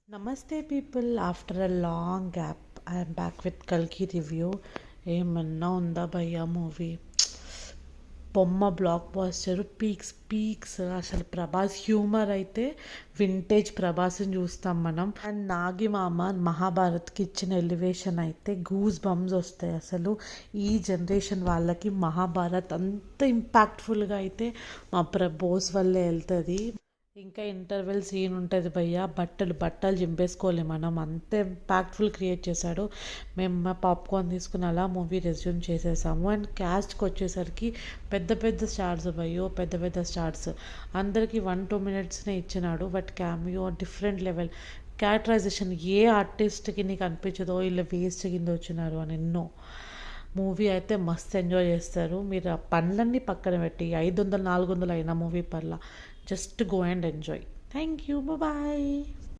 Namaste people, after a long gap, I am back with Kalki review. ఏమన్నా ఉందా భయ్యా movie బొమ్మ black buster peaks అసలు Prabhas humour అయితే వింటేజ్ ప్రభాస్ని చూస్తాం మనం. అండ్ నాగి మామ మహాభారత్కి ఇచ్చిన ఎలివేషన్ అయితే గూస్ బంప్స్ వస్తాయి. అసలు ఈ జనరేషన్ వాళ్ళకి మహాభారత్ అంత ఇంపాక్ట్ఫుల్గా అయితే మా ప్రభోస్ వల్లే వెళ్తుంది. ఇంకా ఇంటర్వెల్ సీన్ ఉంటుంది భయ్య, బట్టలు చింపేసుకోలేము మనం, అంత ఇంపాక్ట్ఫుల్ క్రియేట్ చేశాడు. మేము మా పాప్కార్న్ తీసుకుని అలా మూవీ రెజ్యూమ్ చేసేసాము. అండ్ క్యాస్ట్కి వచ్చేసరికి పెద్ద స్టార్స్ భయ్యో, పెద్ద స్టార్స్ అందరికీ 1-2 minutesనే ఇచ్చినాడు. But cameo different level characterization ఏ ఆర్టిస్ట్కి నీకు అనిపించదో వీళ్ళు వేస్ట్ కింద వచ్చినారు అని ఎన్నో. మూవీ అయితే మస్త్ ఎంజాయ్ చేస్తారు. మీరు ఆ పనులన్నీ పక్కన పెట్టి 500-400 అయినా మూవీ పర్లా, just go and enjoy. Thank you. Bye bye.